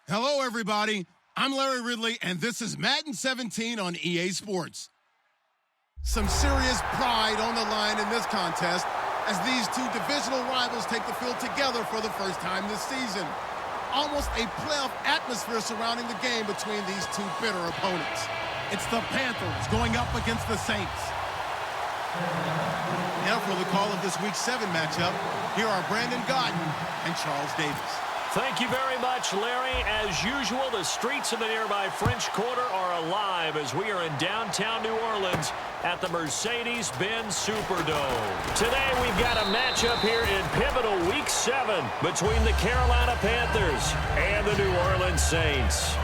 Hello, everybody. I'm Larry Ridley, and this is Madden 17 on EA Sports. Some serious pride on the line in this contest as these two divisional rivals take the field together for the first time this season. Almost a playoff atmosphere surrounding the game between these two bitter opponents. It's the Panthers going up against the Saints. Now for the call of this Week 7 matchup, here are Brandon Godden and Charles Davis. Thank you very much, Larry. As usual, the streets of the nearby French Quarter are alive as we are in downtown New Orleans at the Mercedes-Benz Superdome. Today, we've got a matchup here in pivotal Week 7 between the Carolina Panthers and the New Orleans Saints.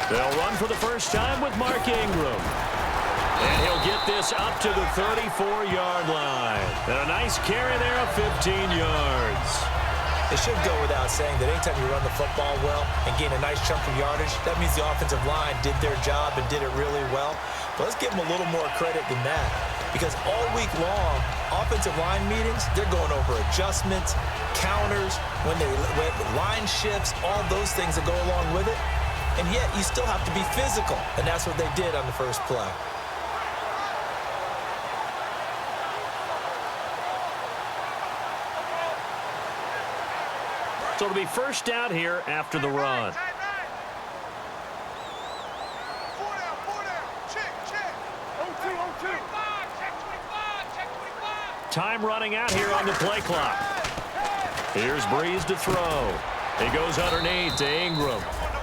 They'll run for the first time with Mark Ingram. And he'll get this up to the 34-yard line. And a nice carry there of 15 yards. It should go without saying that anytime you run the football well and gain a nice chunk of yardage, that means the offensive line did their job and did it really well. But let's give them a little more credit than that. Because all week long, offensive line meetings, they're going over adjustments, counters, when line shifts, all those things that go along with it. And yet, you still have to be physical. And that's what they did on the first play. So it'll be first down here after the run. Time running out here on the play clock. Here's Breeze to throw. He goes underneath to Ingram.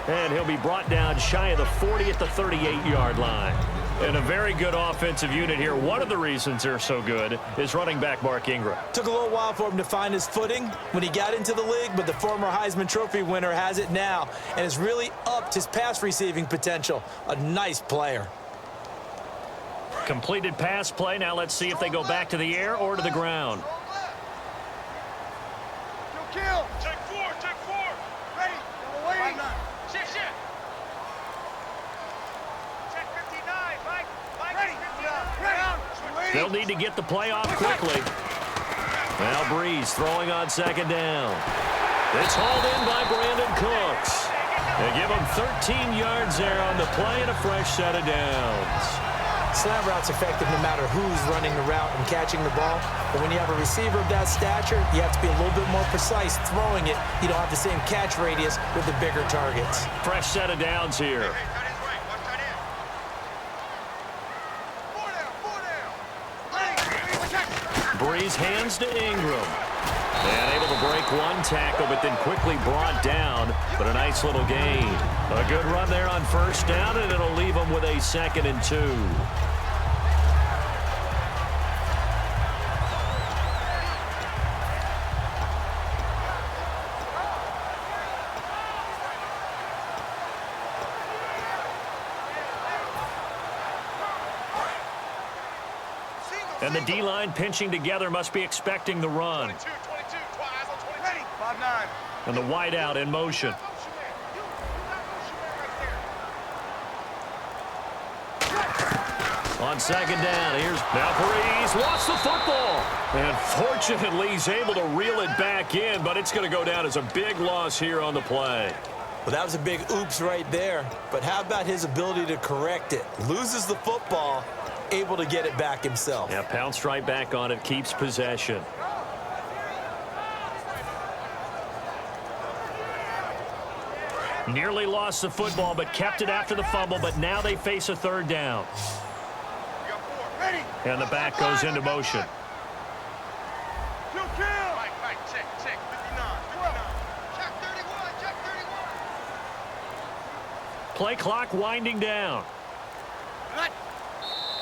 And he'll be brought down shy of the 40 at the 38-yard line. And a very good offensive unit here. One of the reasons they're so good is running back Mark Ingram. Took a little while for him to find his footing when he got into the league, but the former Heisman Trophy winner has it now and has really upped his pass receiving potential. A nice player. Completed pass play. Now let's see if they go back to the air or to the ground. Kill. Check four. Ready. Waiting. Shift. Check 59. Mike. Ready. 59. They'll need to get the play off quickly. Now Breeze throwing on second down. It's hauled in by Brandon Cooks. They give him 13 yards there on the play and a fresh set of downs. Slant route's effective no matter who's running the route and catching the ball. But when you have a receiver of that stature, you have to be a little bit more precise throwing it. You don't have the same catch radius with the bigger targets. Fresh set of downs here. Breeze hands to Ingram. And able to break one tackle, but then quickly brought down. But a nice little gain. A good run there on first down, and it'll leave them with a 2nd and 2. And the D-line pinching together must be expecting the run. 22, ready. 5-9. And the wideout in motion. On second down, here's now Breeze. Lost the football. And fortunately, he's able to reel it back in, but it's going to go down as a big loss here on the play. Well, that was a big oops right there. But how about his ability to correct it? Loses the football, able to get it back himself. Yeah, pounced right back on it, keeps possession. Nearly lost the football, but kept it after the fumble, but now they face a third down. And the back goes into motion. Mike, check. 59. Check 31. Play clock winding down.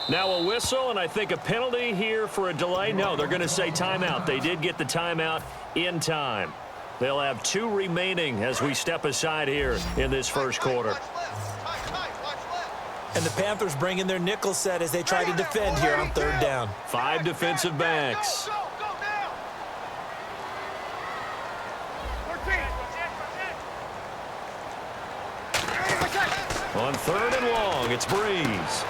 Now a whistle, and I think a penalty here for a delay. No, they're going to say timeout. They did get the timeout in time. They'll have 2 remaining as we step aside here in this first quarter. And the Panthers bring in their nickel set as they try to defend here on third down. 5 defensive backs. Go now. 13. On third and long, it's Breeze.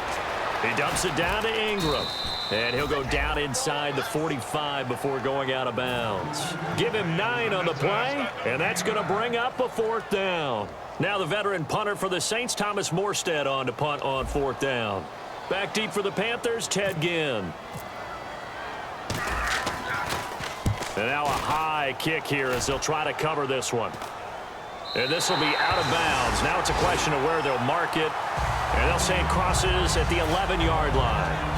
He dumps it down to Ingram. And he'll go down inside the 45 before going out of bounds. Give him 9 on the play, and that's going to bring up a 4th down. Now the veteran punter for the Saints, Thomas Morstead, on to punt on 4th down. Back deep for the Panthers, Ted Ginn. And now a high kick here as they'll try to cover this one. And this will be out of bounds. Now it's a question of where they'll mark it. And they'll say it crosses at the 11-yard line.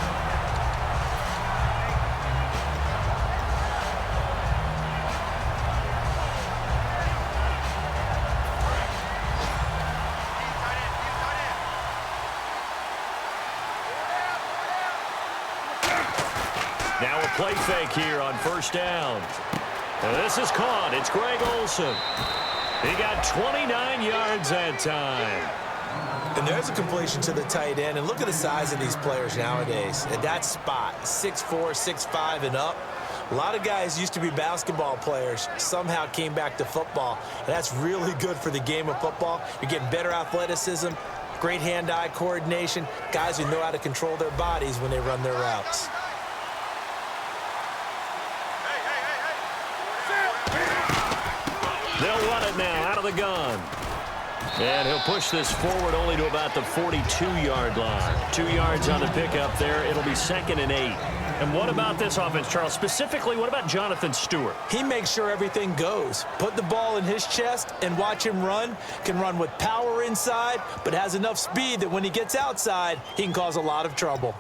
Now a play fake here on 1st down. And this is caught. It's Greg Olsen. He got 29 yards that time. And there's a completion to the tight end. And look at the size of these players nowadays. At that spot, 6'4", 6'5", and up. A lot of guys used to be basketball players, somehow came back to football. And that's really good for the game of football. You're getting better athleticism, great hand-eye coordination, guys who know how to control their bodies when they run their routes. They'll run it now out of the gun. And he'll push this forward only to about the 42-yard line. 2 yards on the pickup there. It'll be 2nd and 8. And what about this offense, Charles? Specifically, what about Jonathan Stewart? He makes sure everything goes. Put the ball in his chest and watch him run. Can run with power inside, but has enough speed that when he gets outside, he can cause a lot of trouble.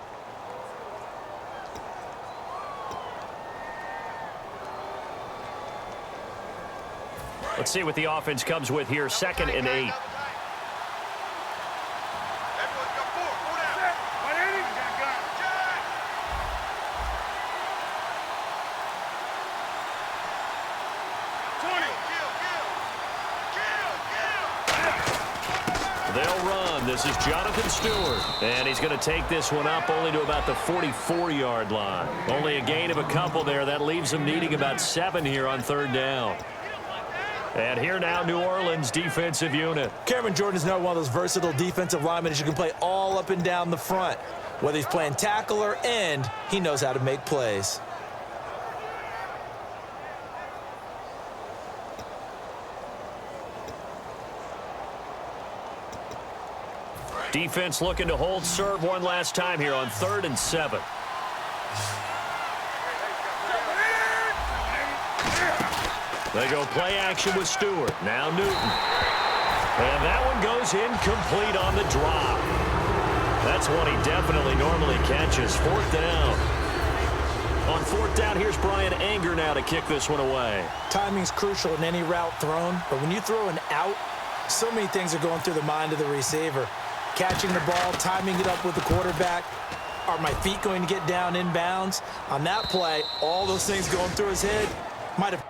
Let's see what the offense comes with here. 2nd and 8. Everyone's got 4. 4 down. 180. Jack. 20. Kill. They'll run. This is Jonathan Stewart. And he's going to take this one up only to about the 44-yard line. Only a gain of a couple there. That leaves them needing about 7 here on 3rd down. And here now, New Orleans defensive unit. Cameron Jordan is now one of those versatile defensive linemen that you can play all up and down the front. Whether he's playing tackle or end, he knows how to make plays. Defense looking to hold serve one last time here on 3rd and 7. They go play action with Stewart. Now Newton. And that one goes incomplete on the drop. That's one he definitely normally catches. 4th down. On 4th down, here's Brian Anger now to kick this one away. Timing's crucial in any route thrown, but when you throw an out, so many things are going through the mind of the receiver. Catching the ball, timing it up with the quarterback. Are my feet going to get down in bounds? On that play, all those things going through his head might have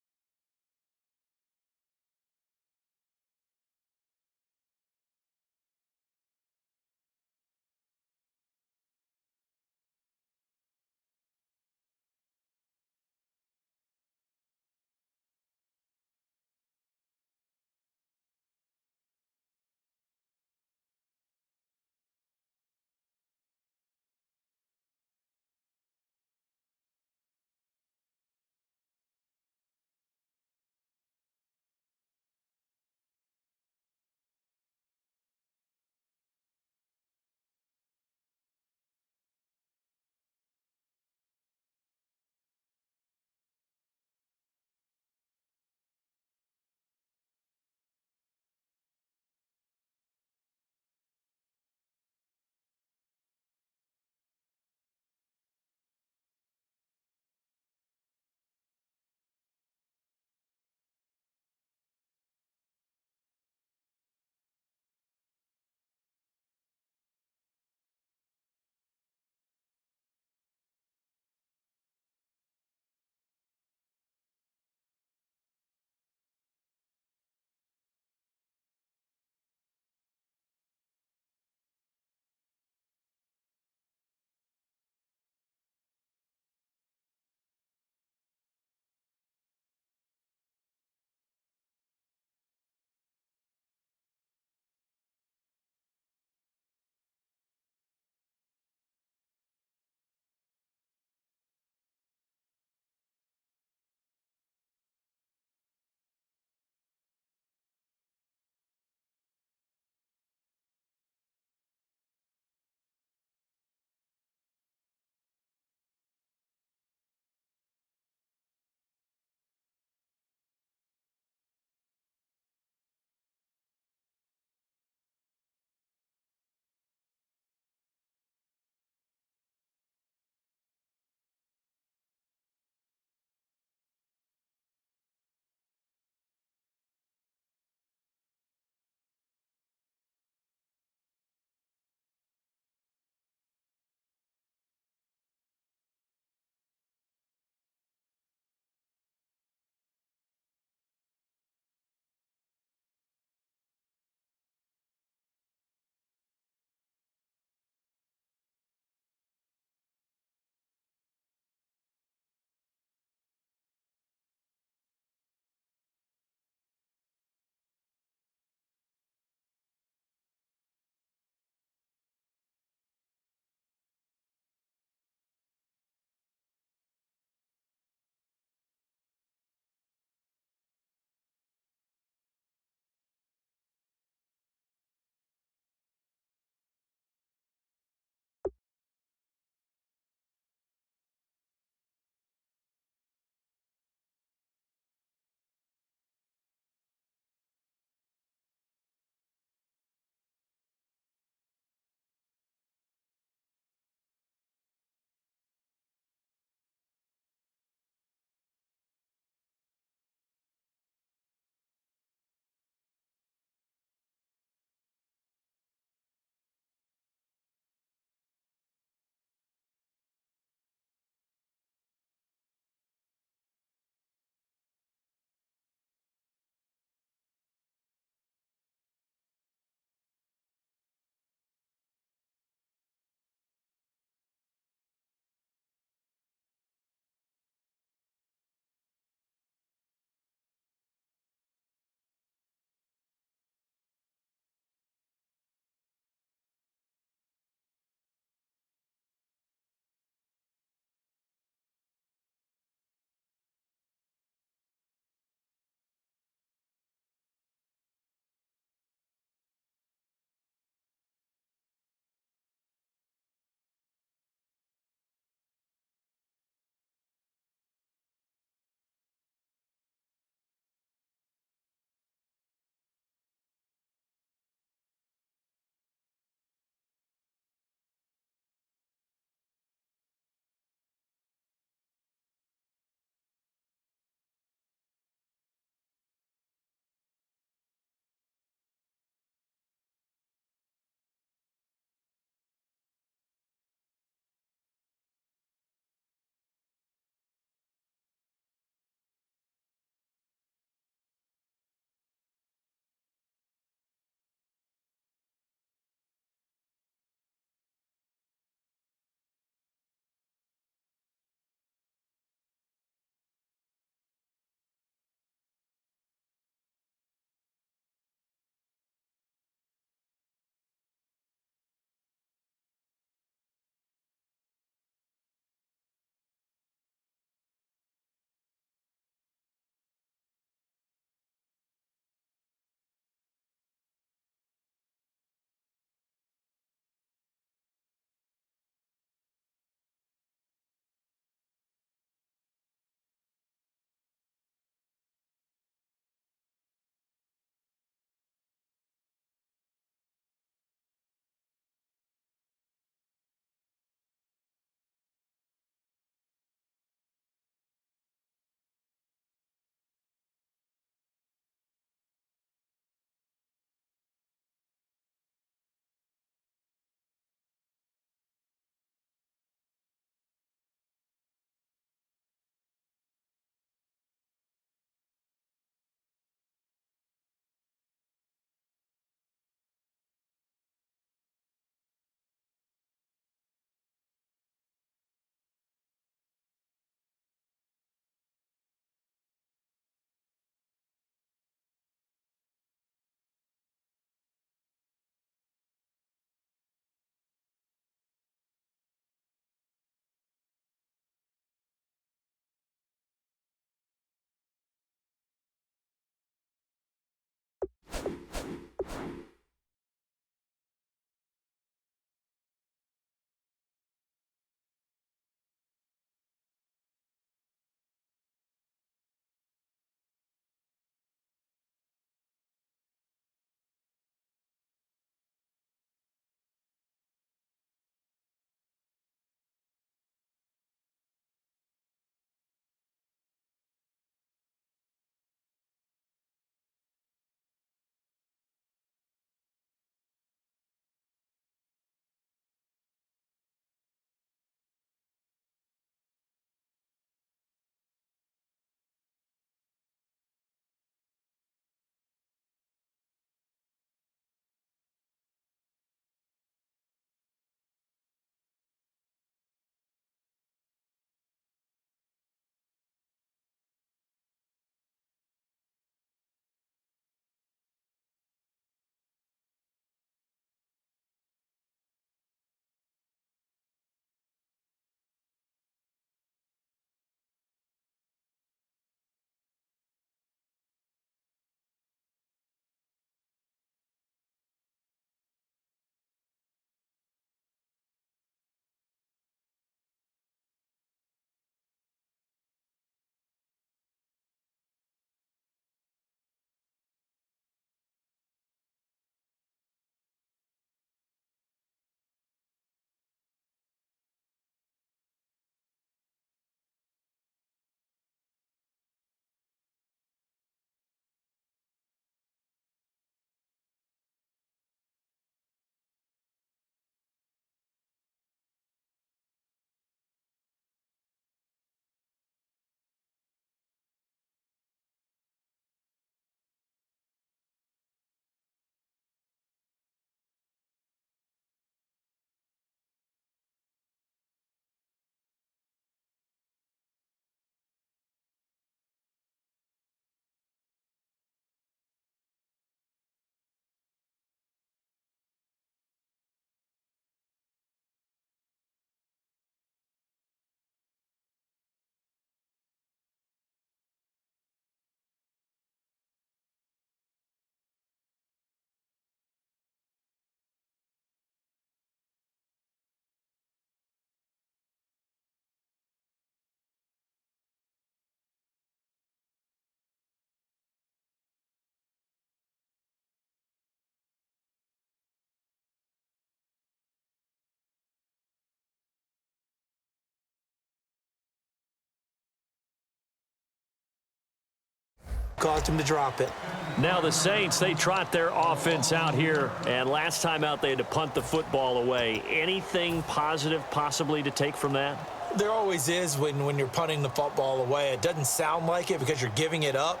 caused him to drop it. Now the Saints, they trot their offense out here, and last time out they had to punt the football away. Anything positive possibly to take from that? There always is when you're punting the football away. It doesn't sound like it because you're giving it up,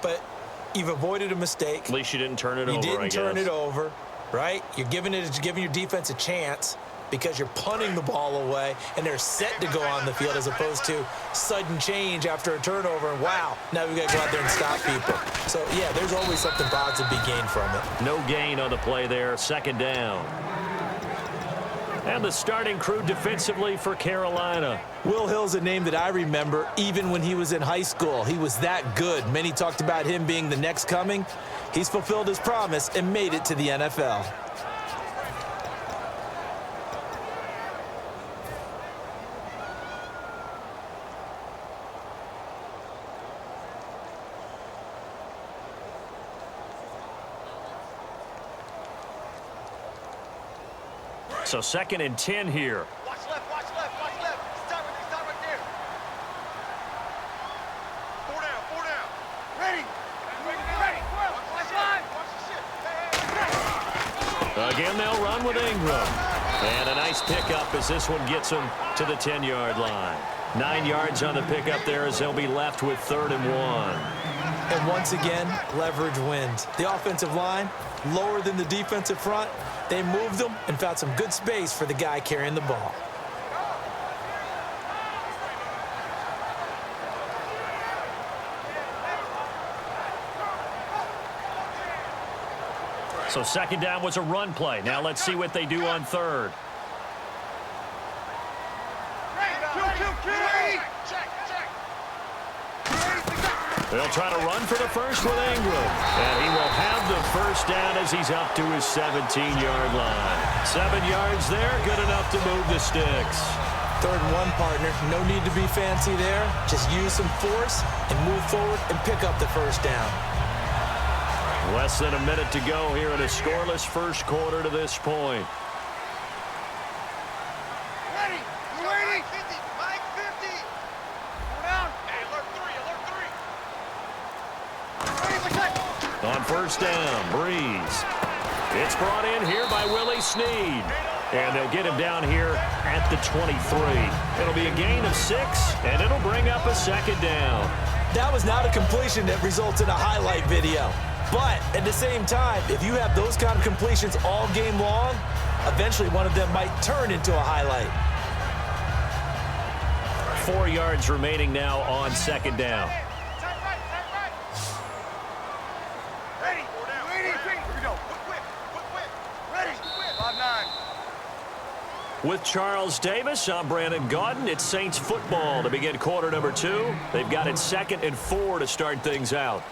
but you've avoided a mistake. At least you didn't turn it over, You I didn't guess. turn it over, right? You're giving your defense a chance because you're punting the ball away, and they're set to go on the field as opposed to sudden change after a turnover, and wow, now we've got to go out there and stop people. So, yeah, there's always something positive to be gained from it. No gain on the play there, second down. And the starting crew defensively for Carolina. Will Hill's a name that I remember even when he was in high school. He was that good. Many talked about him being the next coming. He's fulfilled his promise and made it to the NFL. So second and 10 here. Watch left, watch left, watch left. Stop right there. Four down. Ready. Watch line. Watch the shit. Again, they'll run with Ingram. And a nice pickup as this one gets them to the 10-yard line. 9 yards on the pickup there as they'll be left with 3rd and 1. And once again, leverage wins. The offensive line, lower than the defensive front. They moved them and found some good space for the guy carrying the ball. So second down was a run play. Now let's see what they do on 3rd. They'll try to run for the first with Ingram. And he will have the first down as he's up to his 17-yard line. 7 yards there, good enough to move the sticks. 3rd and 1, partner. No need to be fancy there. Just use some force and move forward and pick up the first down. Less than a minute to go here in a scoreless first quarter to this point. Ready. Mike 50. Mike 50. Go down. Hey, alert 3. On first down, Breeze. It's brought in here by Willie Snead. And they'll get him down here at the 23. It'll be a gain of 6, and it'll bring up a second down. That was not a completion that results in a highlight video. But at the same time, if you have those kind of completions all game long, eventually one of them might turn into a highlight. 4 yards remaining now on second down. Ready. Here we go. Quick. Ready. 5-9. With Charles Davis, I'm Brandon Gaudin. It's Saints football to begin quarter number 2. They've got it 2nd and 4 to start things out.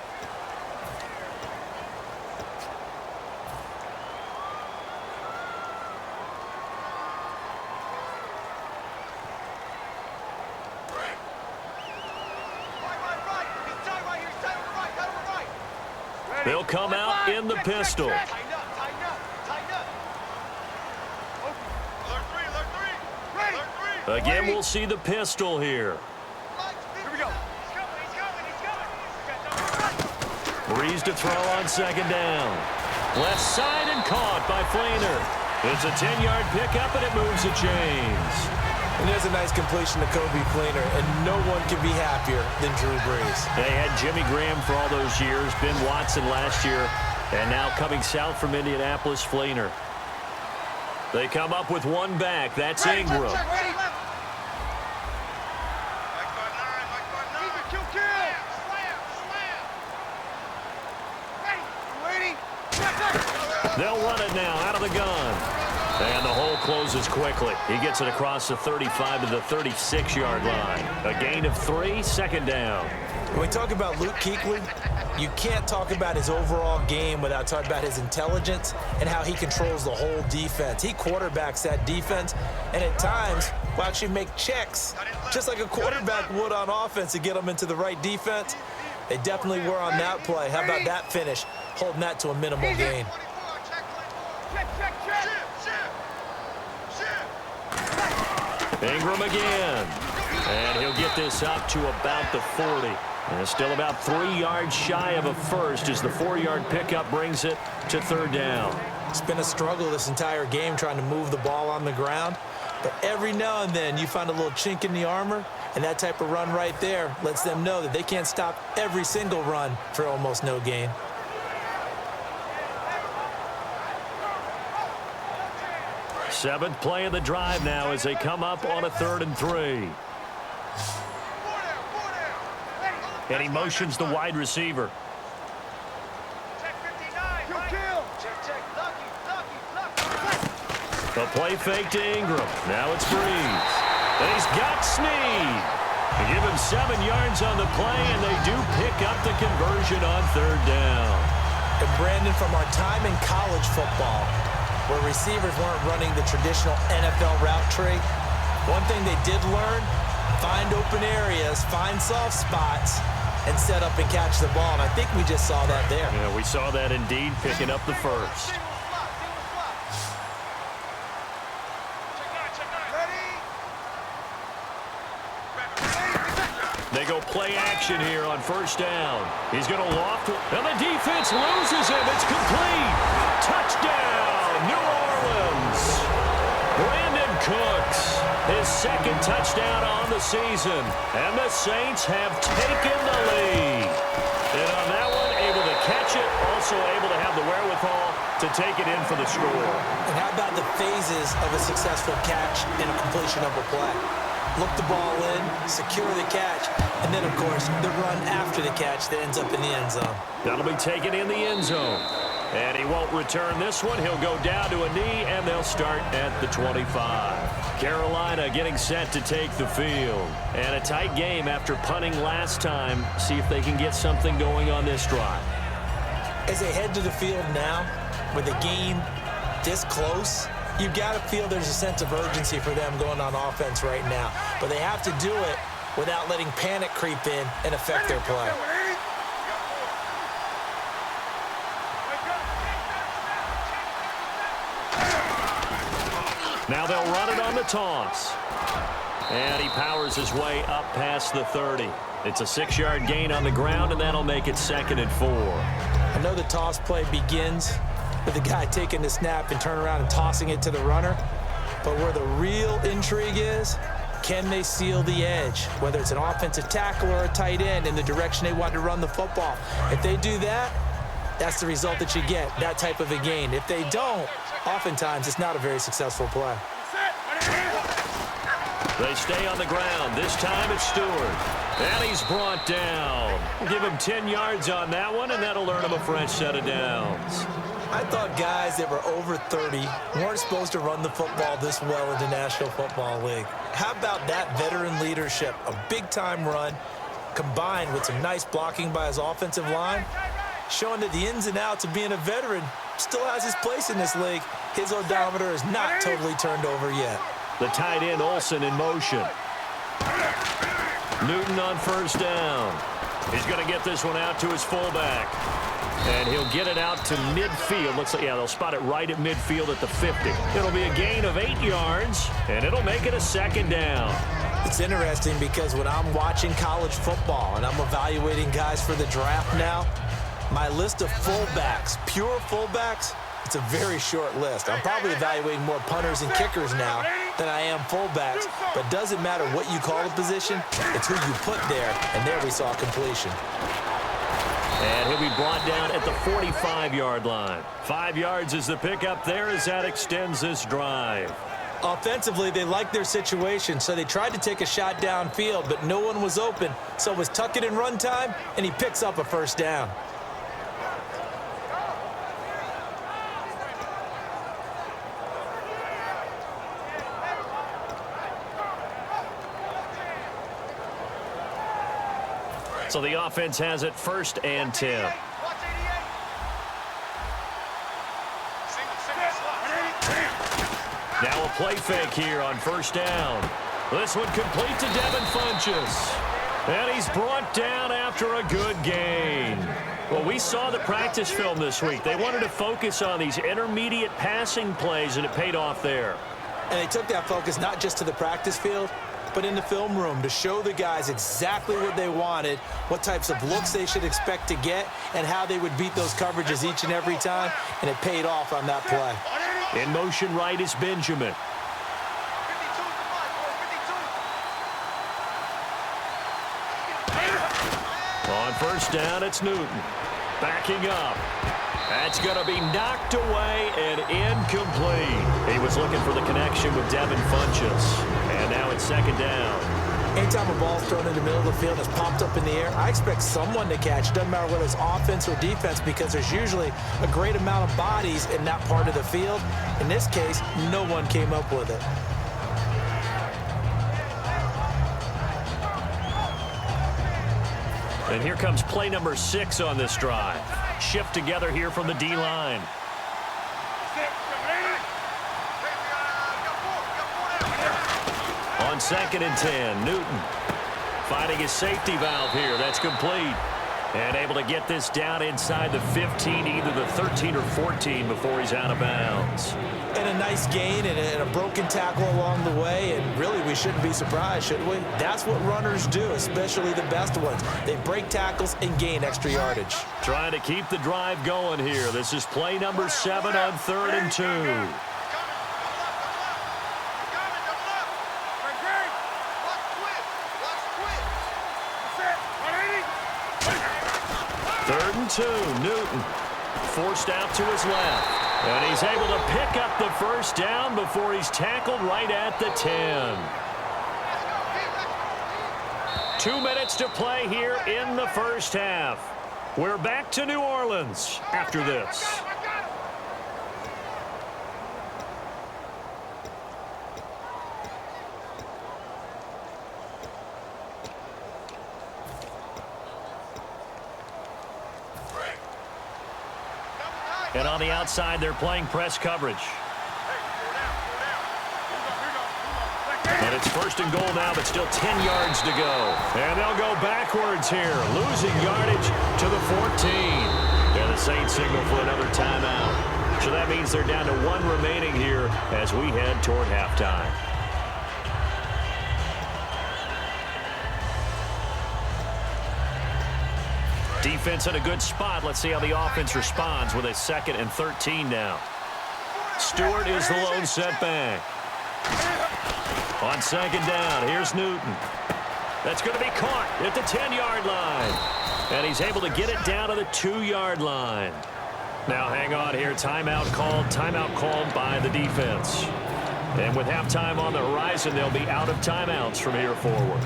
They'll come out in the pistol. Tighten up. Alert 3. Again, we'll see the pistol here. Here we go. Breeze to throw on second down. Left side and caught by Fleener. It's a 10-yard pickup, and it moves the chains. And there's a nice completion to Kobe Fleener, and no one can be happier than Drew Brees. They had Jimmy Graham for all those years, Ben Watson last year, and now coming south from Indianapolis, Fleener. They come up with one back. That's Ingram. Mike 5-9. Ready. They'll run it now out of the gun. And the hole closes quickly. He gets it across the 35 to the 36-yard line. A gain of 3, second down. When we talk about Luke Kuechly, you can't talk about his overall game without talking about his intelligence and how he controls the whole defense. He quarterbacks that defense, and at times will actually make checks, just like a quarterback would on offense to get them into the right defense. They definitely were on that play. How about that finish, holding that to a minimal gain. Ingram again. And he'll get this up to about the 40. And still about 3 yards shy of a first as the 4-yard pickup brings it to 3rd down. It's been a struggle this entire game trying to move the ball on the ground. But every now and then you find a little chink in the armor, and that type of run right there lets them know that they can't stop every single run for almost no gain. Seventh play of the drive now as they come up on a 3rd and 3. And he motions the wide receiver. The play fake to Ingram. Now it's Breeze. And he's got Snead. They give him 7 yards on the play, and they do pick up the conversion on 3rd down. And Brandon, from our time in college football, where receivers weren't running the traditional NFL route tree, one thing they did learn, find open areas, find soft spots, and set up and catch the ball. And I think we just saw that there. Yeah, we saw that indeed, picking up the first. They go play action here on 1st down. He's going to loft, and the defense loses him. It's complete. Touchdown, New Orleans. Brandon Cooks, his 2nd touchdown on the season. And the Saints have taken the lead. And on that one, able to catch it, also able to have the wherewithal to take it in for the score. And how about the phases of a successful catch and a completion of a play? Look the ball in, secure the catch, and then, of course, the run after the catch that ends up in the end zone. That'll be taken in the end zone. And he won't return this one. He'll go down to a knee, and they'll start at the 25. Carolina getting set to take the field. And a tight game after punting last time. See if they can get something going on this drive. As they head to the field now, with the game this close, you've got to feel there's a sense of urgency for them going on offense right now. But they have to do it without letting panic creep in and affect their play. Now they'll run it on the toss. And he powers his way up past the 30. It's a 6-yard gain on the ground, and that'll make it 2nd and 4. I know the toss play begins with the guy taking the snap and turning around and tossing it to the runner. But where the real intrigue is, can they seal the edge, whether it's an offensive tackle or a tight end, in the direction they want to run the football? If they do that, that's the result that you get, that type of a gain. If they don't, oftentimes it's not a very successful play. They stay on the ground. This time it's Stewart. And he's brought down. We'll give him 10 yards on that one, and that'll earn him a fresh set of downs. I thought guys that were over 30 weren't supposed to run the football this well in the National Football League. How about that veteran leadership? A big-time run combined with some nice blocking by his offensive line, showing that the ins and outs of being a veteran still has his place in this league. His odometer is not totally turned over yet. The tight end Olsen in motion. Newton on 1st down. He's going to get this one out to his fullback. And he'll get it out to midfield. Looks like, yeah, they'll spot it right at midfield at the 50. It'll be a gain of 8 yards, and it'll make it a 2nd down. It's interesting because when I'm watching college football and I'm evaluating guys for the draft now, my list of fullbacks, pure fullbacks, it's a very short list. I'm probably evaluating more punters and kickers now than I am fullbacks, but doesn't matter what you call a position, it's who you put there, and there we saw completion. And he'll be brought down at the 45-yard line. 5 yards is the pickup there as that extends this drive. Offensively, they liked their situation, so they tried to take a shot downfield, but no one was open, so it was tuck it in run time, and he picks up a 1st down. So the offense has it 1st and 10. Now a play fake here on 1st down. This one complete to Devin Funchess. And he's brought down after a good gain. Well, we saw the practice film this week. They wanted to focus on these intermediate passing plays, and it paid off there. And they took that focus not just to the practice field, but in the film room to show the guys exactly what they wanted, what types of looks they should expect to get, and how they would beat those coverages each and every time, and it paid off on that play. In motion right is Benjamin. On first down, it's Newton. Backing up. That's going to be knocked away and incomplete. He was looking for the connection with Devin Funchess. And now it's second down. Anytime a ball's thrown in the middle of the field and it's popped up in the air, I expect someone to catch. Doesn't matter whether it's offense or defense, because there's usually a great amount of bodies in that part of the field. In this case, no one came up with it. And here comes play number 6 on this drive. Shift together here from the D-line. On 2nd and 10, Newton finding his safety valve here. That's complete. And able to get this down inside the 15, either the 13 or 14 before he's out of bounds. And a nice gain and a broken tackle along the way, and really we shouldn't be surprised, should we? That's what runners do, especially the best ones. They break tackles and gain extra yardage. Trying to keep the drive going here. This is play number 7 on 3rd and 2. Third and 2, Newton forced out to his left. And he's able to pick up the first down before he's tackled right at the 10. 2 minutes to play here in the first half. We're back to New Orleans after this. And on the outside, they're playing press coverage. And it's 1st and goal now, but still 10 yards to go. And they'll go backwards here, losing yardage to the 14. And the Saints signal for another timeout. So that means they're down to 1 remaining here as we head toward halftime. Defense in a good spot. Let's see how the offense responds with a 2nd and 13 now. Stewart is the lone setback. On 2nd down, here's Newton. That's going to be caught at the 10-yard line. And he's able to get it down to the 2-yard line. Now hang on here. Timeout called by the defense. And with halftime on the horizon, they'll be out of timeouts from here forward.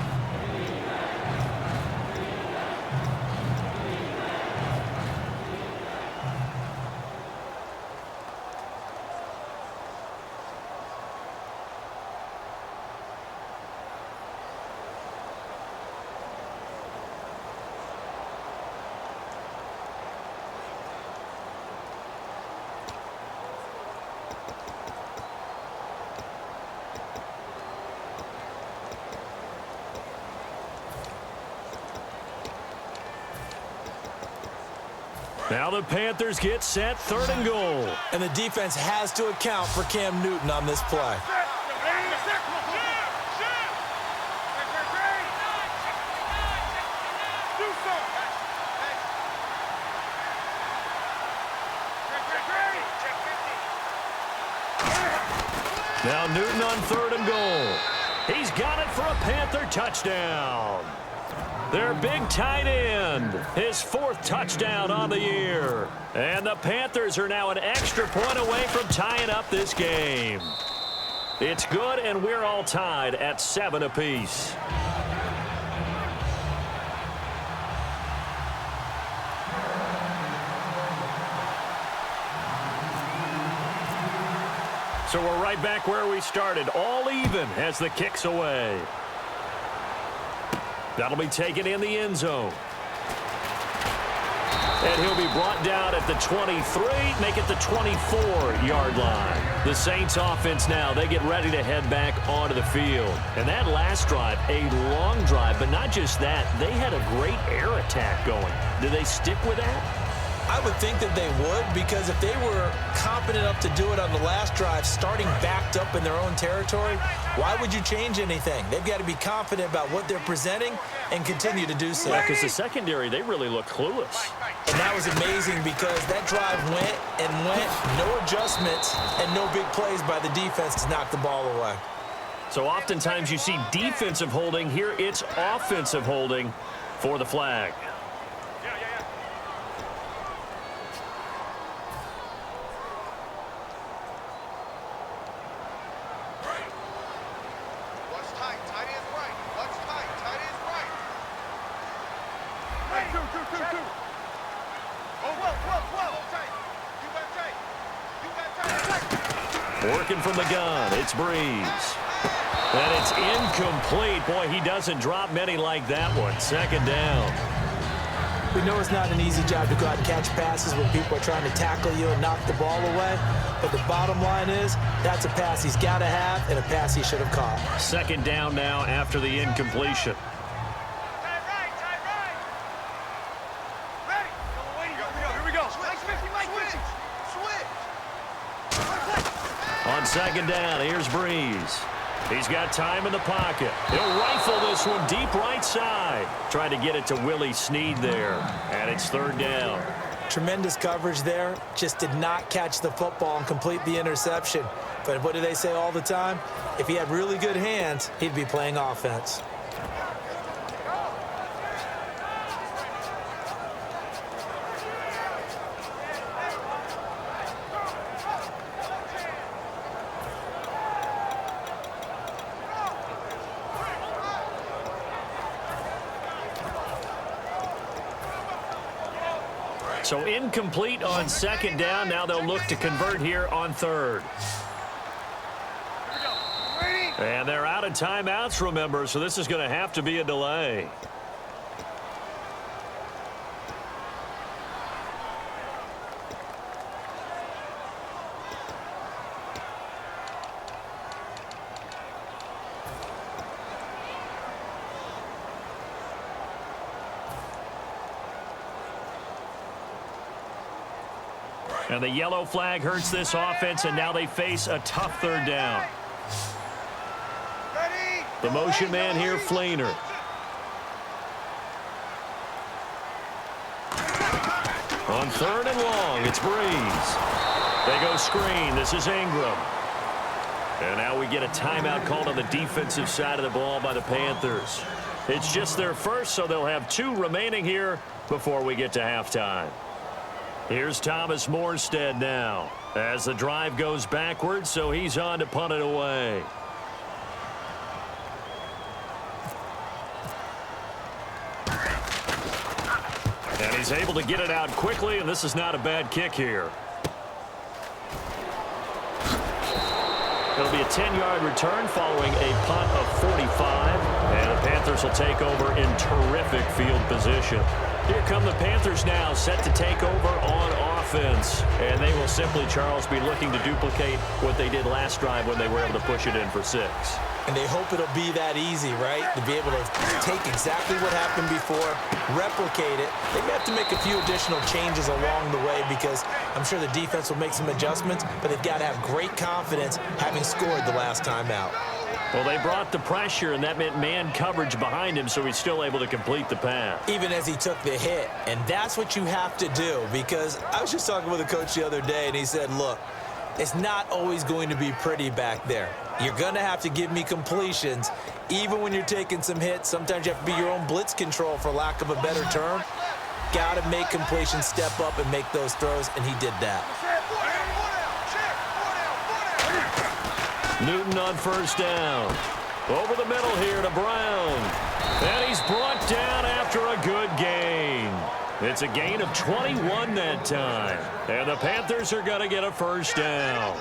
Now the Panthers get set, 3rd and goal. And the defense has to account for Cam Newton on this play. Now Newton on 3rd and goal. He's got it for a Panther touchdown. Their big tight end, his 4th touchdown on the year. And the Panthers are now an extra point away from tying up this game. It's good, and we're all tied at 7 apiece. So we're right back where we started, all even as the kick's away. That'll be taken in the end zone. And he'll be brought down at the 23, make it the 24-yard line. The Saints offense now, they get ready to head back onto the field. And that last drive, a long drive, but not just that, they had a great air attack going. Do they stick with that? I would think that they would, because if they were competent enough to do it on the last drive, starting backed up in their own territory, why would you change anything? They've got to be confident about what they're presenting and continue to do so. Yeah, because the secondary, they really look clueless. And that was amazing because that drive went and went, no adjustments and no big plays by the defense to knock the ball away. So oftentimes you see defensive holding. Here it's offensive holding for the flag. Working from the gun, it's Breeze. And it's incomplete. Boy, he doesn't drop many like that one. Second down. We know it's not an easy job to go out and catch passes when people are trying to tackle you and knock the ball away. But the bottom line is, that's a pass he's got to have and a pass he should have caught. Second down now after the incompletion. On second down, here's Breeze. He's got time in the pocket. He'll rifle this one deep right side. Trying to get it to Willie Snead there. And it's third down. Tremendous coverage there. Just did not catch the football and complete the interception. But what do they say all the time? If he had really good hands, he'd be playing offense. So incomplete on second down. Now they'll look to convert here on third. And they're out of timeouts, remember, so this is going to have to be a delay. And the yellow flag hurts this offense, and now they face a tough third down. The motion man here, Flainer. On third and long, it's Breeze. They go screen. This is Ingram. And now we get a timeout called on the defensive side of the ball by the Panthers. It's just their first, so they'll have 2 remaining here before we get to halftime. Here's Thomas Morstead now as the drive goes backwards, so he's on to punt it away. And he's able to get it out quickly, and this is not a bad kick here. It'll be a 10-yard return following a punt of 45, and the Panthers will take over in terrific field position. Here come the Panthers now, set to take over on offense. And they will simply, Charles, be looking to duplicate what they did last drive when they were able to push it in for 6. And they hope it'll be that easy, right? To be able to take exactly what happened before, replicate it. They may have to make a few additional changes along the way because I'm sure the defense will make some adjustments, but they've got to have great confidence having scored the last time out. Well, they brought the pressure, and that meant man coverage behind him, so he's still able to complete the pass. Even as he took the hit, and that's what you have to do, because I was just talking with a coach the other day, and he said, look, it's not always going to be pretty back there. You're going to have to give me completions, even when you're taking some hits. Sometimes you have to be your own blitz control, for lack of a better term. Got to make completions, step up, and make those throws, and he did that. Newton on first down. Over the middle here to Brown. And he's brought down after a good gain. It's a gain of 21 that time. And the Panthers are going to get a first down.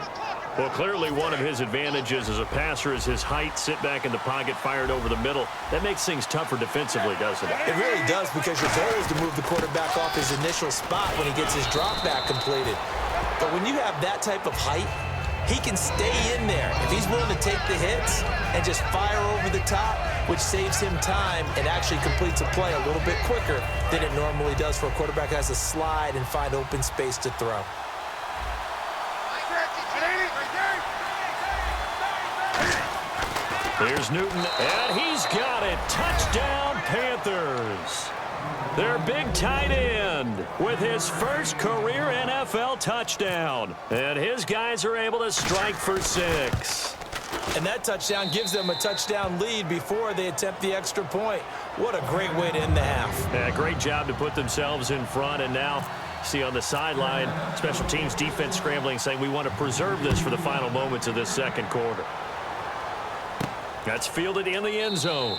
Well, clearly one of his advantages as a passer is his height. Sit back in the pocket, fired over the middle. That makes things tougher defensively, doesn't it? It really does, because your goal is to move the quarterback off his initial spot when he gets his drop back completed. But when you have that type of height, he can stay in there. If he's willing to take the hits and just fire over the top, which saves him time and actually completes a play a little bit quicker than it normally does for a quarterback who has to slide and find open space to throw. Here's Newton, and he's got it. Touchdown, Panthers. Their big tight end with his first career NFL touchdown. And his guys are able to strike for 6. And that touchdown gives them a touchdown lead before they attempt the extra point. What a great way to end the half. Yeah, great job to put themselves in front. And now, see on the sideline, special teams defense scrambling, saying we want to preserve this for the final moments of this second quarter. That's fielded in the end zone.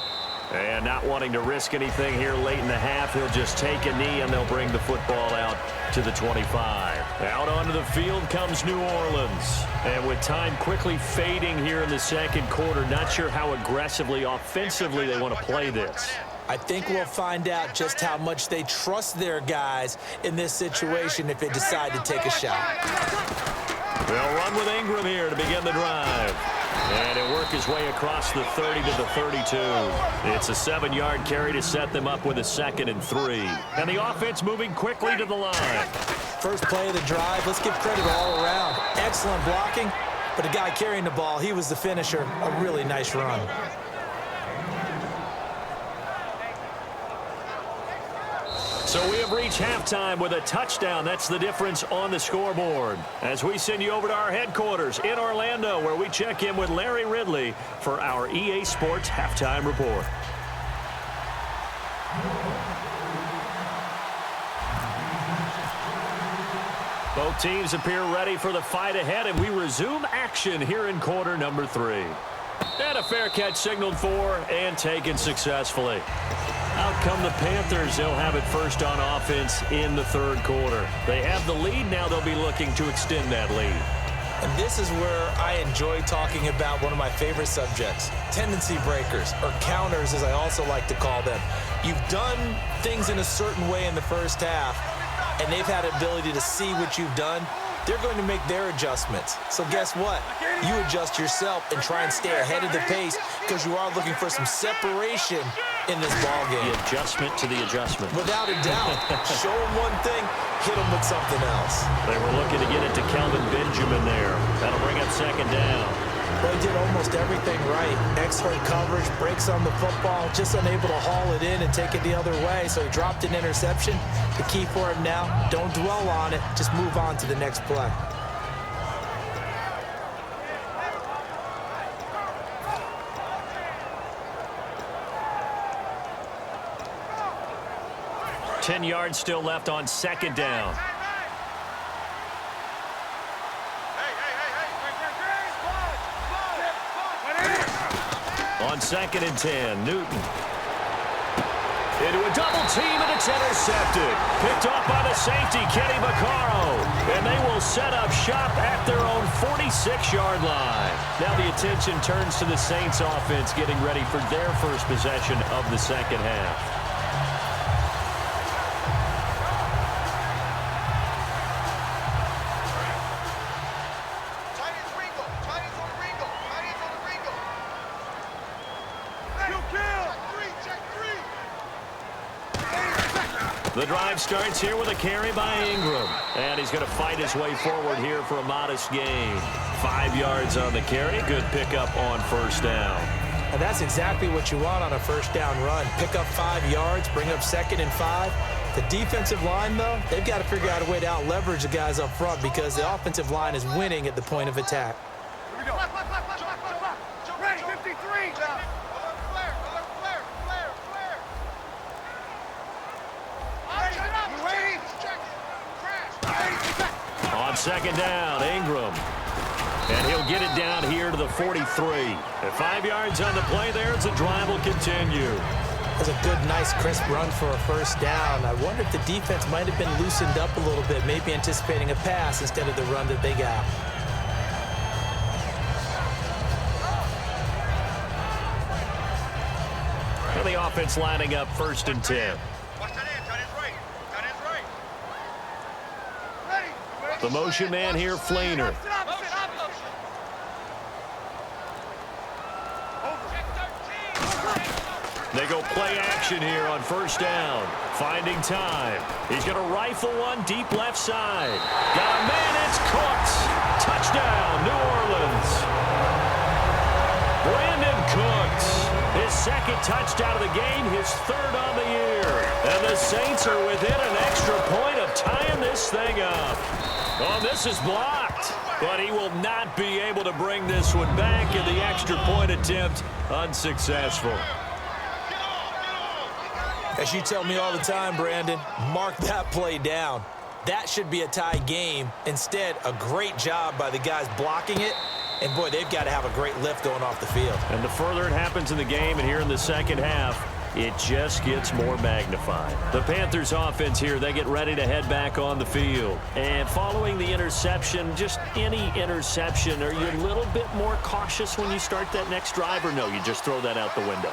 And not wanting to risk anything here late in the half, he'll just take a knee and they'll bring the football out to the 25. Out onto the field comes New Orleans. And with time quickly fading here in the second quarter, not sure how aggressively, offensively they want to play this. I think we'll find out just how much they trust their guys in this situation if they decide to take a shot. They'll run with Ingram here to begin the drive. And he'll work his way across the 30 to the 32. It's a 7-yard carry to set them up with a 2nd and 3. And the offense moving quickly to the line. First play of the drive, let's give credit all around. Excellent blocking, but the guy carrying the ball, he was the finisher. A really nice run. So we have reached halftime with a touchdown. That's the difference on the scoreboard. As we send you over to our headquarters in Orlando, where we check in with Larry Ridley for our EA Sports Halftime Report. Both teams appear ready for the fight ahead, and we resume action here in quarter number 3. And a fair catch signaled for and taken successfully. Out come the Panthers. They'll have it first on offense in the third quarter. They have the lead. Now they'll be looking to extend that lead. And this is where I enjoy talking about one of my favorite subjects, tendency breakers, or counters as I also like to call them. You've done things in a certain way in the first half, and they've had the ability to see what you've done. They're going to make their adjustments. So guess what? You adjust yourself and try and stay ahead of the pace because you are looking for some separation in this ball game. The adjustment to the adjustment. Without a doubt. Show them one thing, hit them with something else. They were looking to get it to Kelvin Benjamin there. That'll bring up 2nd down. Well, he did almost everything right. Excellent coverage, breaks on the football, just unable to haul it in and take it the other way. So he dropped an interception. The key for him now, don't dwell on it. Just move on to the next play. Ten yards still left on 2nd down. On 2nd and 10, Newton. Into a double team, and it's intercepted. Picked off by the safety, Kenny Vaccaro. And they will set up shop at their own 46-yard line. Now the attention turns to the Saints offense getting ready for their first possession of the second half. The drive starts here with a carry by Ingram. And he's going to fight his way forward here for a modest gain. 5 yards on the carry. Good pickup on first down. And that's exactly what you want on a first down run. Pick up 5 yards, bring up 2nd and 5. The defensive line, though, they've got to figure out a way to out-leverage the guys up front because the offensive line is winning at the point of attack. Here we go. Ready, 53. On 2nd down, Ingram. And he'll get it down here to the 43. At 5 yards on the play there, the drive will continue. That's a good, nice, crisp run for a first down. I wonder if the defense might have been loosened up a little bit, maybe anticipating a pass instead of the run that they got. And the offense lining up 1st and 10. The motion man here, Flainer. They go play action here on first down. Finding time. He's going to rifle one deep left side. Got a man. It's Cooks. Touchdown, New Orleans. Brandon Cooks. His second touchdown of the game, his third on the year. And the Saints are within an extra point of tying this thing up. Oh, this is blocked. But he will not be able to bring this one back, and the extra point attempt unsuccessful. As you tell me all the time, Brandon, mark that play down. That should be a tie game. Instead, a great job by the guys blocking it. And, boy, they've got to have a great lift going off the field. And the further it happens in the game and here in the second half, it just gets more magnified. The Panthers offense here, they get ready to head back on the field. And following the interception, just any interception, are you a little bit more cautious when you start that next drive, or no, you just throw that out the window?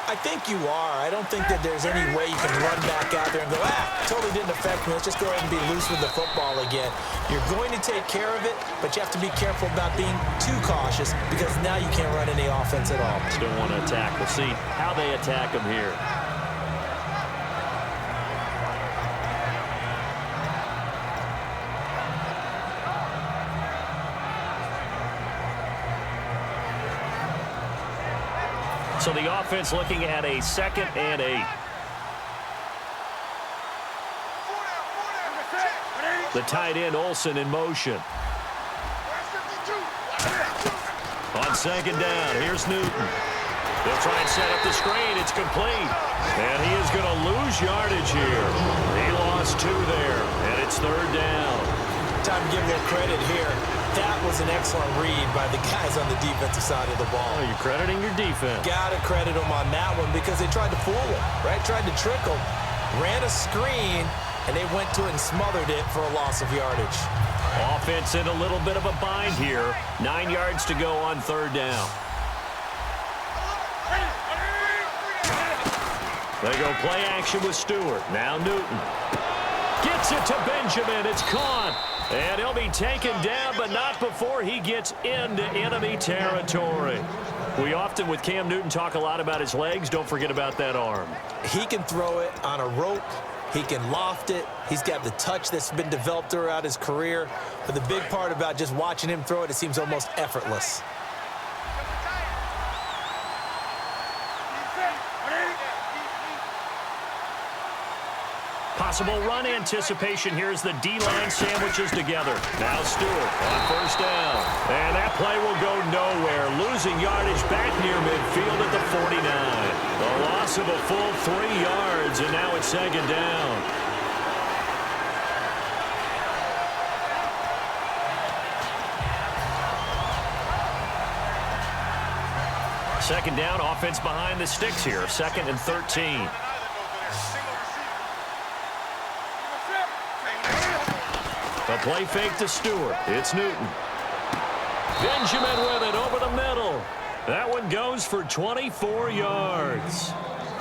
I think you are. I don't think that there's any way you can run back out there and go, totally didn't affect me. Let's just go ahead and be loose with the football again. You're going to take care of it, but you have to be careful about being too cautious because now you can't run any offense at all. Still want to attack. We'll see how they attack them here. So the offense looking at a 2nd and 8. The tight end, Olsen, in motion. On 2nd down, here's Newton. They'll try and set up the screen. It's complete. And he is going to lose yardage here. He lost 2 there, and it's 3rd down. Time to give a little credit here. That was an excellent read by the guys on the defensive side of the ball. Oh, you're crediting your defense. Got to credit them on that one because they tried to fool him, right? Tried to trick him. Ran a screen, and they went to it and smothered it for a loss of yardage. Offense in a little bit of a bind here. 9 yards to go on 3rd down. They go play action with Stewart. Now Newton. Gets it to Benjamin. It's caught. And he'll be taken down, but not before he gets into enemy territory. We often, with Cam Newton, talk a lot about his legs. Don't forget about that arm. He can throw it on a rope. He can loft it. He's got the touch that's been developed throughout his career. But the big part about just watching him throw it, it seems almost effortless. Possible run anticipation here as the D-line sandwiches together. Now Stewart on 1st down. And that play will go nowhere. Losing yardage back near midfield at the 49. The loss of a full 3 yards, and now it's 2nd down. Second down, offense behind the sticks here. 2nd and 13. A play fake to Stewart. It's Newton. Benjamin with it over the middle. That one goes for 24 yards.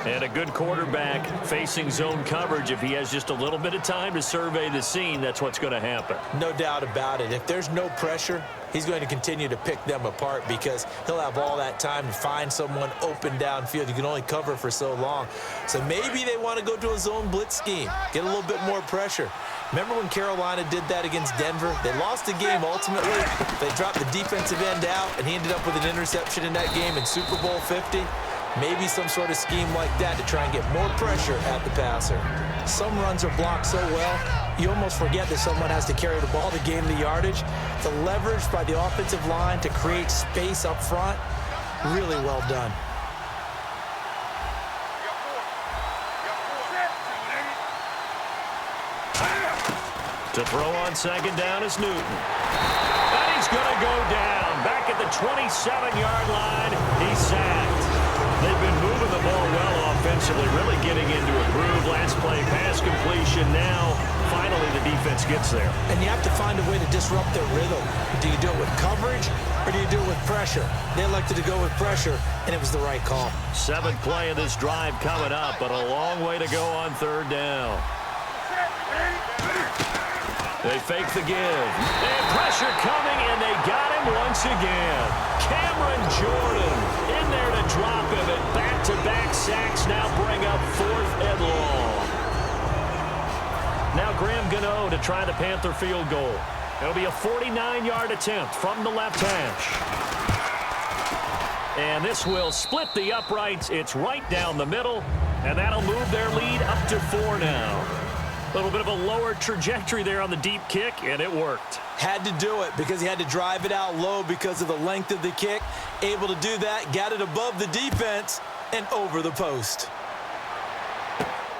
And a good quarterback facing zone coverage. If he has just a little bit of time to survey the scene, that's what's going to happen. No doubt about it. If there's no pressure, he's going to continue to pick them apart because he'll have all that time to find someone open downfield. You can only cover for so long. So maybe they want to go to a zone blitz scheme, get a little bit more pressure. Remember when Carolina did that against Denver? They lost the game ultimately. They dropped the defensive end out, and he ended up with an interception in that game in Super Bowl 50. Maybe some sort of scheme like that to try and get more pressure at the passer. Some runs are blocked so well, you almost forget that someone has to carry the ball to gain the yardage. The leverage by the offensive line to create space up front, really well done. To throw on 2nd down is Newton. And he's going to go down. Back at the 27-yard line, he's sacked. They've been moving the ball well offensively, really getting into a groove. Last play, pass completion. Now, finally, the defense gets there. And you have to find a way to disrupt their rhythm. Do you do it with coverage, or do you do it with pressure? They elected to go with pressure, and it was the right call. 7th play of this drive coming up, but a long way to go on 3rd down. They fake the give. And pressure coming, and they got him once again. Cameron Jordan in there to drop him at back-to-back sacks now bring up 4th and long. Now Graham Gano to try the Panther field goal. It'll be a 49-yard attempt from the left hash. And this will split the uprights. It's right down the middle, and that'll move their lead up to 4 now. A little bit of a lower trajectory there on the deep kick, and it worked. Had to do it because he had to drive it out low because of the length of the kick. Able to do that, got it above the defense and over the post.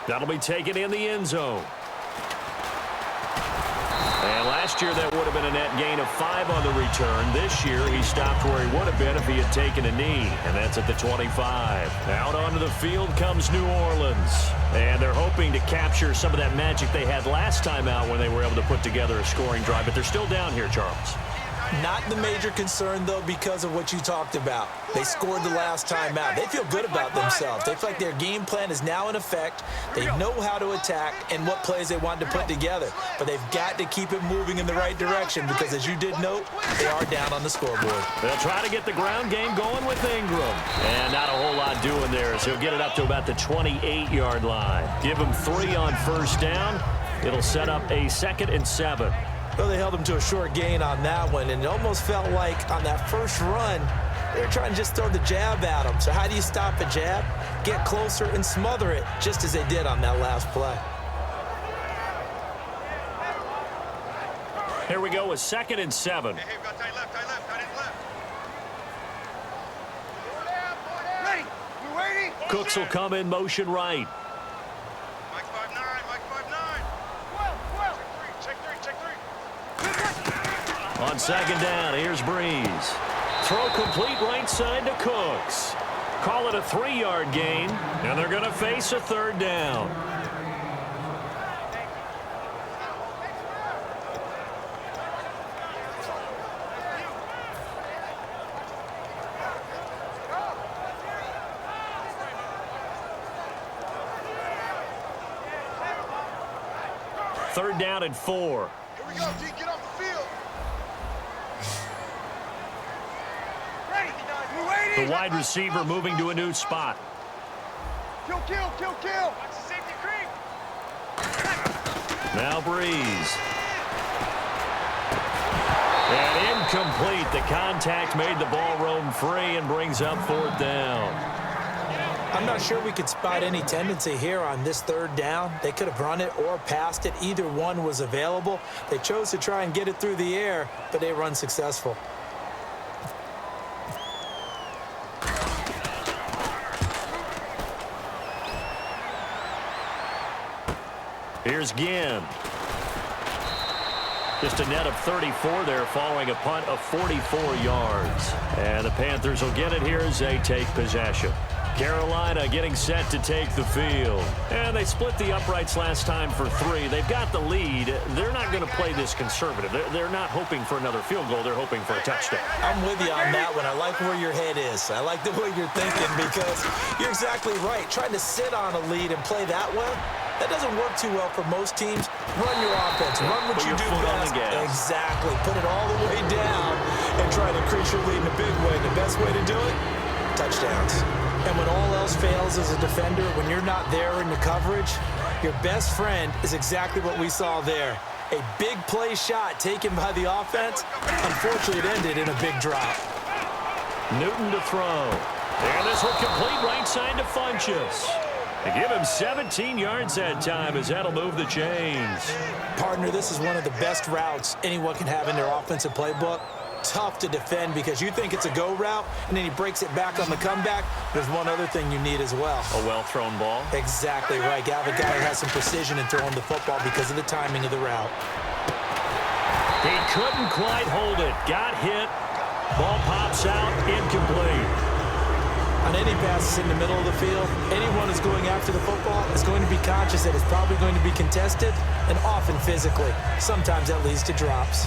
That'll be taken in the end zone. And last year that would have been a net gain of 5 on the return. This year he stopped where he would have been if he had taken a knee, and that's at the 25. Out onto the field comes New Orleans, and they're hoping to capture some of that magic they had last time out when they were able to put together a scoring drive, but they're still down here, Charles. Not the major concern, though, because of what you talked about. They scored the last time out. They feel good about themselves. They feel like their game plan is now in effect. They know how to attack and what plays they want to put together. But they've got to keep it moving in the right direction because, as you did note, they are down on the scoreboard. They'll try to get the ground game going with Ingram. And not a whole lot doing there, so he'll get it up to about the 28-yard line. Give him 3 on first down. It'll set up a 2nd and 7. Well, they held him to a short gain on that one, and it almost felt like on that first run, they were trying to just throw the jab at him. So how do you stop a jab? Get closer and smother it, just as they did on that last play. Here we go with 2nd and 7. Hey, we got tight left, tight in left. Ready? You ready? Cooks will come in motion right. Mike 5'9", Mike 5'9". Check three. On 2nd down, here's Breeze. Throw complete right side to Cooks. Call it a 3-yard gain, and they're going to face a 3rd down. Third down and 4. Here we go, D. Get off the field. Ready? You ready? The wide receiver moving to a new spot. Kill. Watch the safety creep. Now Breeze. And incomplete. The contact made the ball roam free and brings up 4th down. I'm not sure we could spot any tendency here on this 3rd down. They could have run it or passed it. Either one was available. They chose to try and get it through the air, but they run successful. Here's Ginn. Just a net of 34 there following a punt of 44 yards. And the Panthers will get it here as they take possession. Carolina getting set to take the field. And they split the uprights last time for 3. They've got the lead. They're not going to play this conservative. They're not hoping for another field goal. They're hoping for a touchdown. I'm with you on that one. I like where your head is. I like the way you're thinking because you're exactly right. Trying to sit on a lead and play that way, that doesn't work too well for most teams. Run your offense. Run what you do best. Exactly. Put it all the way down and try to increase your lead in a big way. The best way to do it, touchdowns. And when all else fails as a defender, when you're not there in the coverage, your best friend is exactly what we saw there. A big play shot taken by the offense. Unfortunately, it ended in a big drop. Newton to throw. And this will complete right side to Funchess. They give him 17 yards that time as that'll move the chains. Partner, this is one of the best routes anyone can have in their offensive playbook. Tough to defend because you think it's a go route, and then he breaks it back on the comeback. There's one other thing you need as well. A well-thrown ball. Exactly right. You have a guy who has some precision in throwing the football because of the timing of the route. He couldn't quite hold it. Got hit. Ball pops out. Incomplete. On any passes in the middle of the field, anyone who's going after the football is going to be conscious that it's probably going to be contested and often physically. Sometimes that leads to drops.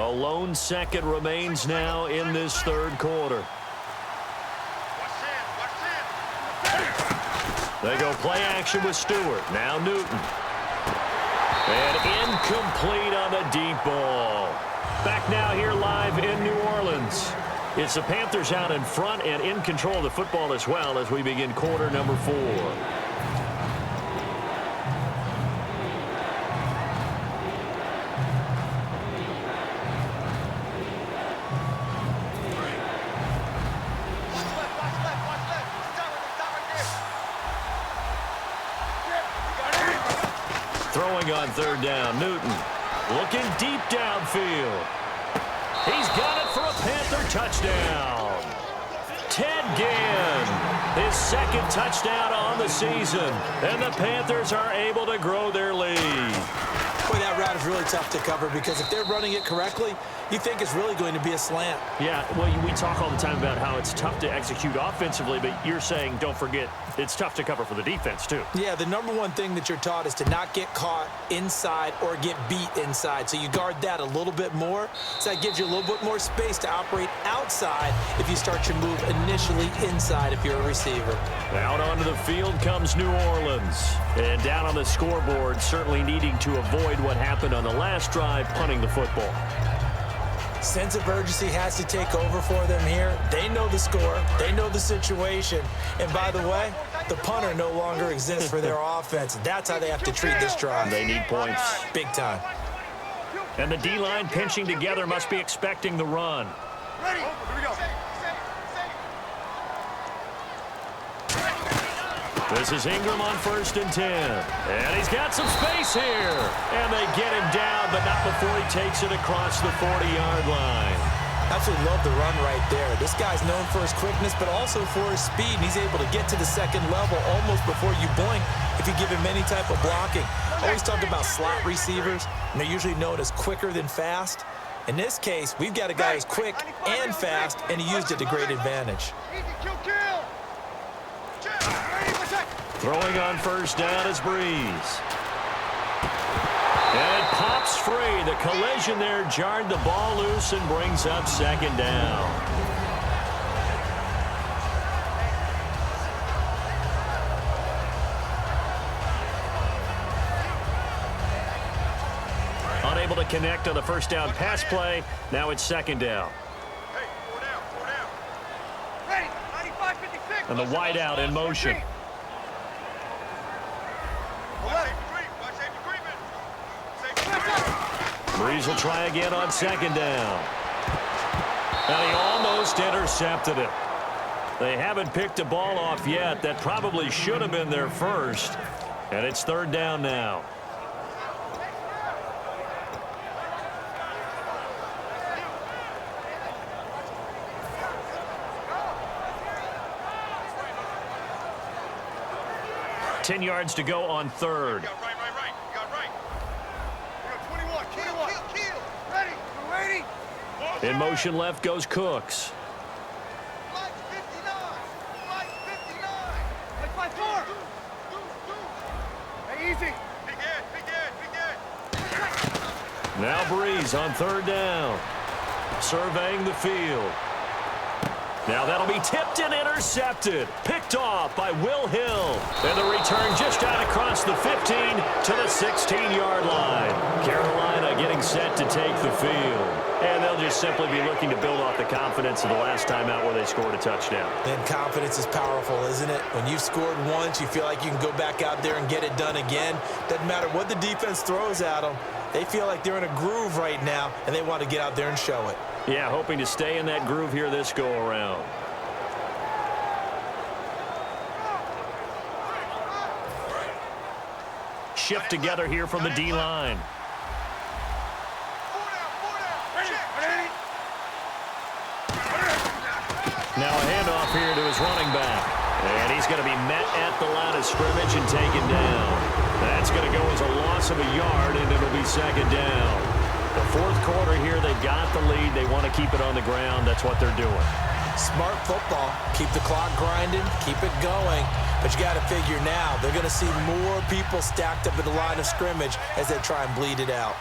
A lone second remains now in this third quarter. They go play action with Stewart. Now Newton. And incomplete on the deep ball. Back now here live in New Orleans. It's the Panthers out in front and in control of the football as well as we begin quarter number 4. Throwing on third down, Newton looking deep downfield. He's got it for a Panther touchdown. Ted Ginn, his second touchdown on the season, and the Panthers are able to grow their lead. Boy, that route is really tough to cover because if they're running it correctly, you think it's really going to be a slant. Yeah, well, we talk all the time about how it's tough to execute offensively, but you're saying, don't forget, it's tough to cover for the defense, too. Yeah, the number one thing that you're taught is to not get caught inside or get beat inside. So you guard that a little bit more. So that gives you a little bit more space to operate outside if you start your move initially inside if you're a receiver. Out onto the field comes New Orleans. And down on the scoreboard, certainly needing to avoid what happened on the last drive, punting the football. Sense of urgency has to take over for them here. They know the score. They know the situation. And by the way, the punter no longer exists for their offense. That's how they have to treat this drive. They need points. Big time. And the D-line pinching together must be expecting the run. Ready. Here we go. This is Ingram on 1st and 10. And he's got some space here. And they get him down, but not before he takes it across the 40-yard line. Absolutely love the run right there. This guy's known for his quickness, but also for his speed. And he's able to get to the second level almost before you blink if you give him any type of blocking. Always talk about slot receivers, and they're usually known as quicker than fast. In this case, we've got a guy who's quick and fast, and he used it to great advantage. Throwing on 1st down is Breeze. And it pops free. The collision there jarred the ball loose and brings up 2nd down. Unable to connect on the 1st down pass play. Now it's 2nd down. Hey, 4 down, 4 down. Ready, 95-56. And the wideout in motion. Breeze will try again on 2nd down. And he almost intercepted it. They haven't picked a ball off yet. That probably should have been their first. And it's 3rd down now. Ten yards to go on 3rd. In motion left goes Cooks. Now Breeze on 3rd down. Surveying the field. Now that'll be tipped and intercepted. Picked off by Will Hill. And the return just out across the 15 to the 16-yard line. Carolina getting set to take the field. And they'll just simply be looking to build off the confidence of the last time out where they scored a touchdown. And confidence is powerful, isn't it? When you've scored once, you feel like you can go back out there and get it done again. Doesn't matter what the defense throws at them. They feel like they're in a groove right now, and they want to get out there and show it. Yeah, hoping to stay in that groove here this go-around. Shift together here from the D-line. Now a handoff here to his running back. And he's going to be met at the line of scrimmage and taken down. That's going to go as a loss of a yard, and it'll be 2nd down. The 4th quarter here, they've got the lead. They want to keep it on the ground. That's what they're doing. Smart football. Keep the clock grinding. Keep it going. But you got to figure now, they're going to see more people stacked up at the line of scrimmage as they try and bleed it out.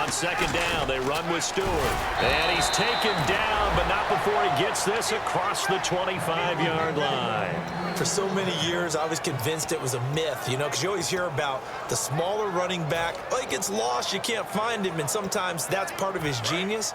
On second down, they run with Stewart. And he's taken down, but not before he gets this across the 25-yard line. For so many years, I was convinced it was a myth, you know, because you always hear about the smaller running back. Oh, he gets lost, you can't find him, and sometimes that's part of his genius.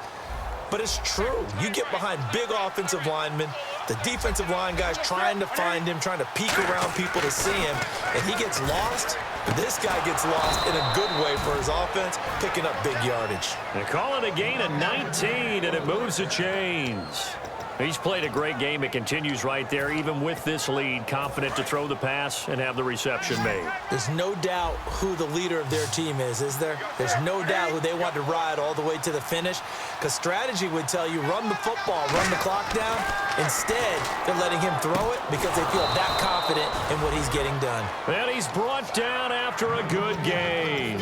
But it's true. You get behind big offensive linemen, the defensive line guys trying to find him, trying to peek around people to see him, and he gets lost. This guy gets lost in a good way for his offense, picking up big yardage. They call it a gain of 19, and it moves the chains. He's played a great game. It continues right there, even with this lead, confident to throw the pass and have the reception made. There's no doubt who the leader of their team is there? There's no doubt who they want to ride all the way to the finish, because strategy would tell you run the football, run the clock down. Instead, they're letting him throw it because they feel that confident in what he's getting done. And he's brought down after a good gain.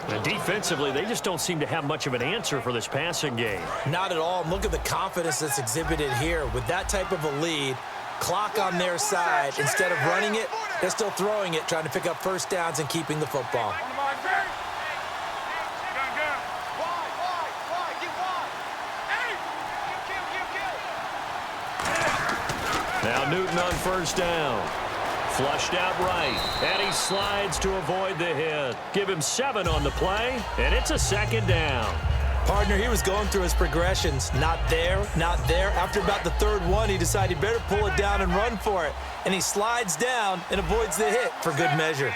And defensively, they just don't seem to have much of an answer for this passing game. Not at all. And look at the confidence that's exhibited here. With that type of a lead, clock on their side, instead of running it, they're still throwing it, trying to pick up first downs and keeping the football. Now Newton on first down. Flushed out right, and he slides to avoid the hit. Give him 7 on the play, and it's a second down. Partner, he was going through his progressions. Not there, not there. After about the third one, he decided he better pull it down and run for it. And he slides down and avoids the hit for good measure.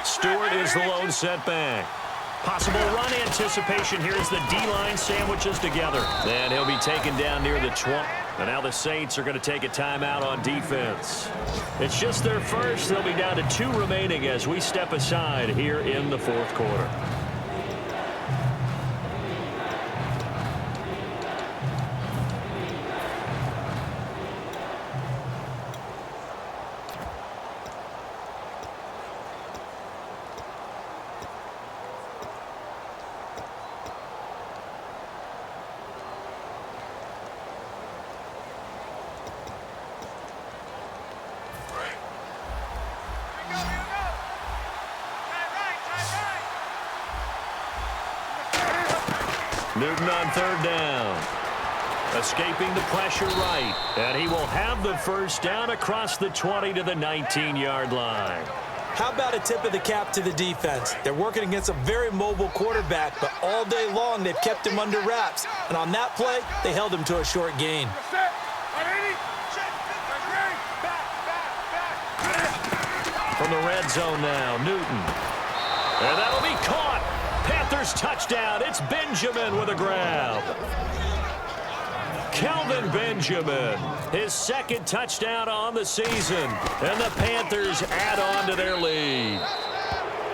Stewart is the lone setback. Possible run anticipation here as the D-line sandwiches together. And he'll be taken down near the 20. And now the Saints are going to take a timeout on defense. It's just their first. They'll be down to 2 remaining as we step aside here in the fourth quarter. Newton on third down. Escaping the pressure right. And he will have the first down across the 20 to the 19-yard line. How about a tip of the cap to the defense? They're working against a very mobile quarterback, but all day long they've kept him under wraps. And on that play, they held him to a short gain. From the red zone now, Newton. And that'll be caught. Panthers touchdown. It's Benjamin with a grab. Kelvin Benjamin, his second touchdown on the season. And the Panthers add on to their lead.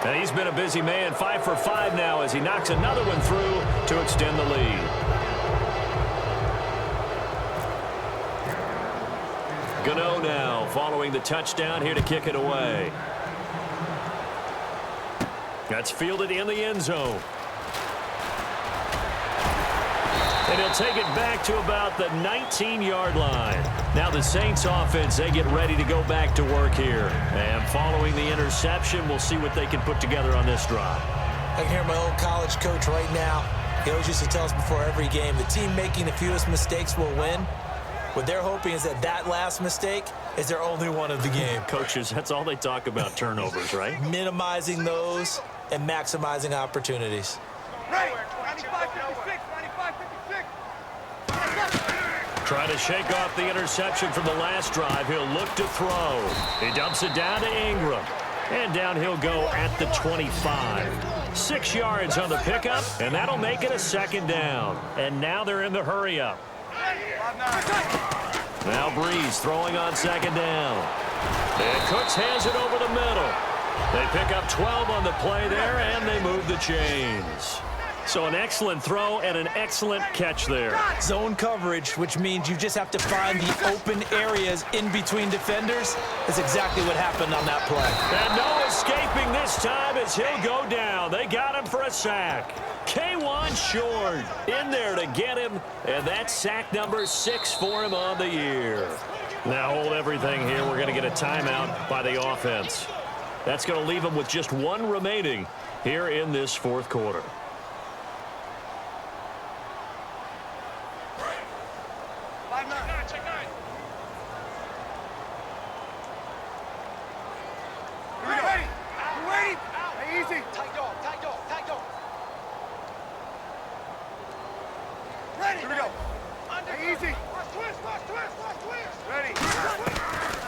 And he's been a busy man, 5 for 5 now as he knocks another one through to extend the lead. Gano now following the touchdown here to kick it away. That's fielded in the end zone. And he'll take it back to about the 19-yard line. Now the Saints offense, they get ready to go back to work here. And following the interception, we'll see what they can put together on this drive. I can hear my old college coach right now. He always used to tell us before every game, the team making the fewest mistakes will win. What they're hoping is that that last mistake is their only one of the game. Coaches, that's all they talk about, turnovers, right? Minimizing those and maximizing opportunities. Right. 95-56. 95-56. Trying to shake off the interception from the last drive. He'll look to throw. He dumps it down to Ingram. And down he'll go at the 25. 6 yards on the pickup, and that'll make it a second down. And now they're in the hurry-up. Now Breeze throwing on second down. And Cooks hands it over the middle. They pick up 12 on the play there, and they move the chains. So an excellent throw and an excellent catch there. Zone coverage, which means you just have to find the open areas in between defenders. That's exactly what happened on that play. And no escaping this time as he'll go down. They got him for a sack. K1 Short in there to get him, and that's sack number 6 for him on the year. Now hold everything here. We're going to get a timeout by the offense. That's going to leave them with just one remaining here in this fourth quarter.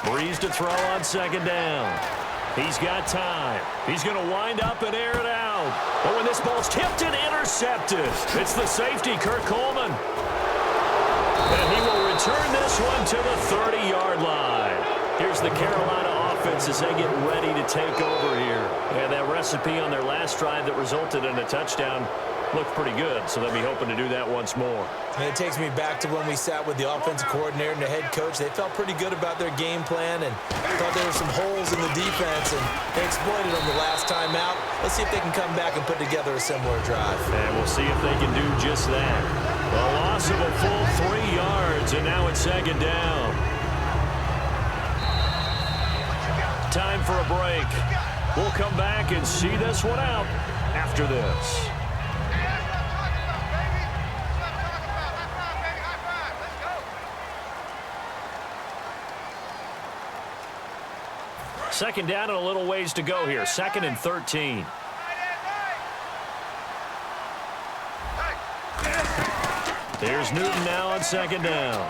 Breeze to throw on second down. He's got time. He's going to wind up and air it out. Oh, and this ball's tipped and intercepted. It's the safety, Kurt Coleman. And he will return this one to the 30-yard line. Here's the Carolina offense as they get ready to take over here. And that recipe on their last drive that resulted in a touchdown looked pretty good, so they'll be hoping to do that once more. And it takes me back to when we sat with the offensive coordinator and the head coach. They felt pretty good about their game plan and thought there were some holes in the defense, and they exploited them the last time out. Let's see if they can come back and put together a similar drive. And we'll see if they can do just that. A loss of a full 3 yards, and now it's second down. Time for a break. We'll come back and see this one out after this. Second down and a little ways to go here. 2nd and 13. There's Newton now on second down.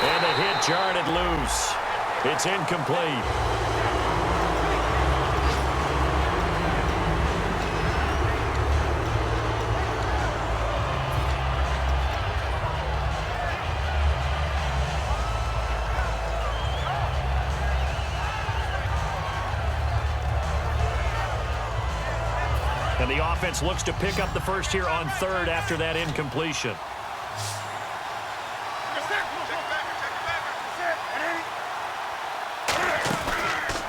And the hit jarred it loose. It's incomplete. And the offense looks to pick up the first here on 3rd after that incompletion.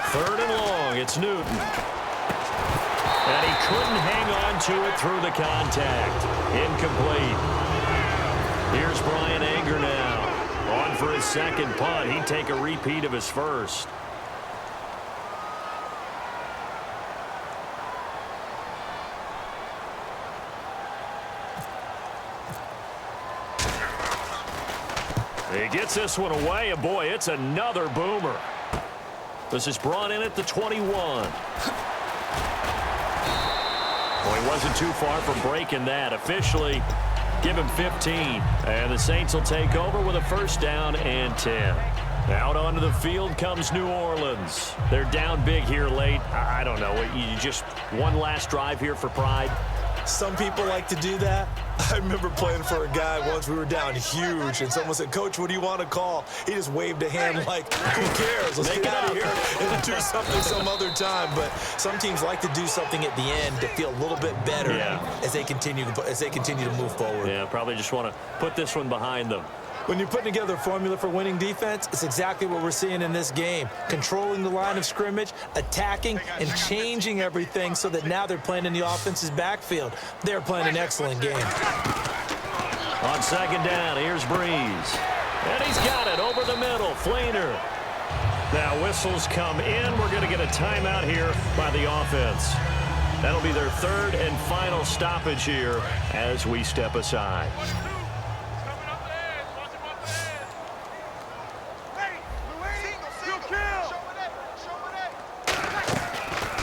Third and long, it's Newton. And he couldn't hang on to it through the contact. Incomplete. Here's Brian Anger now. On for his second punt. He'd take a repeat of his first. He gets this one away, and boy, it's another boomer. This is brought in at the 21. Well, he wasn't too far from breaking that. Officially, give him 15. And the Saints will take over with a first down and 10. Out onto the field comes New Orleans. They're down big here late. I don't know. You just one last drive here for pride. Some people like to do that. I remember playing for a guy once. We were down huge, and someone said, "Coach, what do you want to call?" He just waved a hand like, "Who cares? Let's get out of here and do something some other time." But some teams like to do something at the end to feel a little bit better as they continue to move forward. Yeah, probably just want to put this one behind them. When you're putting together a formula for winning defense, it's exactly what we're seeing in this game. Controlling the line of scrimmage, attacking, and changing everything so that now they're playing in the offense's backfield. They're playing an excellent game. On second down, here's Breeze. And he's got it over the middle. Fleener. Now whistles come in. We're going to get a timeout here by the offense. That'll be their 3rd and final stoppage here as we step aside.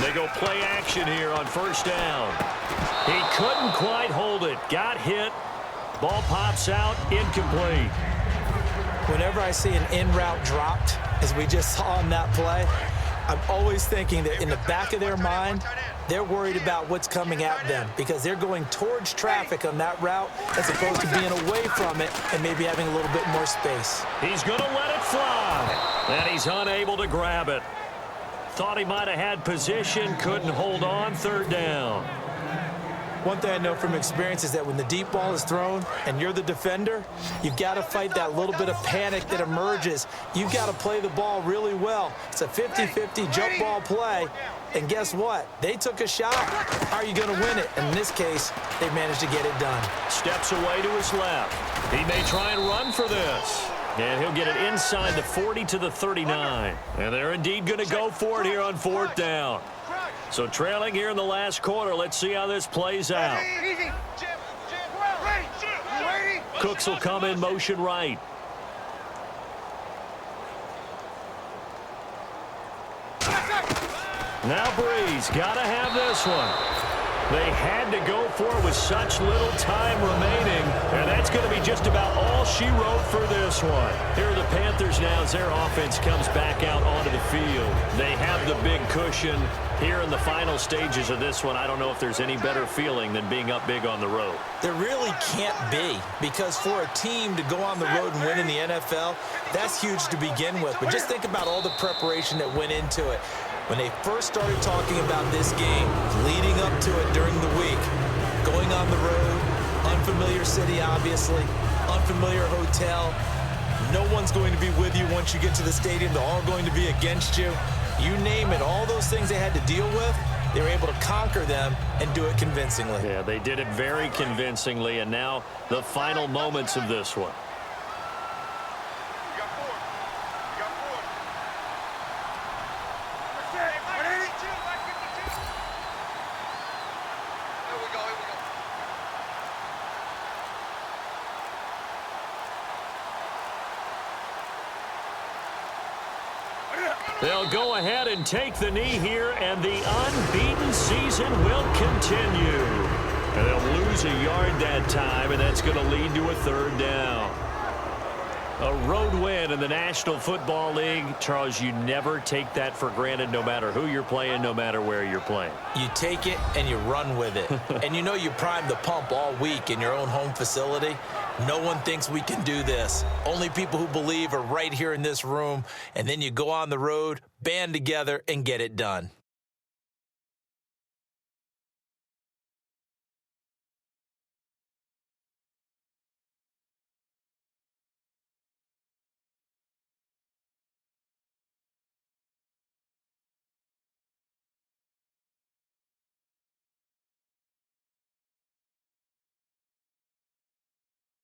They go play action here on first down. He couldn't quite hold it. Got hit. Ball pops out. Incomplete. Whenever I see an in-route dropped, as we just saw on that play, I'm always thinking that in the back of their mind, they're worried about what's coming at them because they're going towards traffic on that route as opposed to being away from it and maybe having a little bit more space. He's going to let it fly, and he's unable to grab it. Thought he might have had position, couldn't hold on. 3rd down. One thing I know from experience is that when the deep ball is thrown and you're the defender, you've got to fight that little bit of panic that emerges. You've got to play the ball really well. It's a 50-50 jump ball play. And guess what? They took a shot. How are you going to win it? And in this case, they managed to get it done. Steps away to his left. He may try and run for this. And he'll get it inside the 40 to the 39. And they're indeed going to go for it here on 4th down. So trailing here in the last quarter. Let's see how this plays out. Cooks will come in motion right. Now Breeze got to have this one. They had to go for it with such little time remaining, and that's going to be just about all she wrote for this one. Here are the Panthers now as their offense comes back out onto the field. They have the big cushion here in the final stages of this one. I don't know if there's any better feeling than being up big on the road. There really can't be, because for a team to go on the road and win in the NFL, that's huge to begin with. But just think about all the preparation that went into it. When they first started talking about this game, leading up to it during the week, going on the road, unfamiliar city, obviously, unfamiliar hotel. No one's going to be with you once you get to the stadium. They're all going to be against you. You name it, all those things they had to deal with, they were able to conquer them and do it convincingly. Yeah, they did it very convincingly, and now the final moments of this one. They'll go ahead and take the knee here, and the unbeaten season will continue. And they'll lose a yard that time, and that's going to lead to a 3rd down. A road win in the National Football League. Charles, you never take that for granted no matter who you're playing, no matter where you're playing. You take it and you run with it. And you know you primed the pump all week in your own home facility. No one thinks we can do this. Only people who believe are right here in this room. And then you go on the road, band together, and get it done.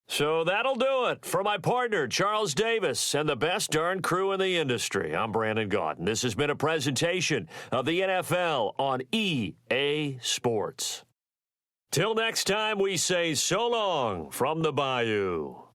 So that'll do it for my partner, Charles Davis, and the best darn crew in the industry. I'm Brandon Gaudin. This has been a presentation of the NFL on EA Sports. Till next time, we say so long from the Bayou.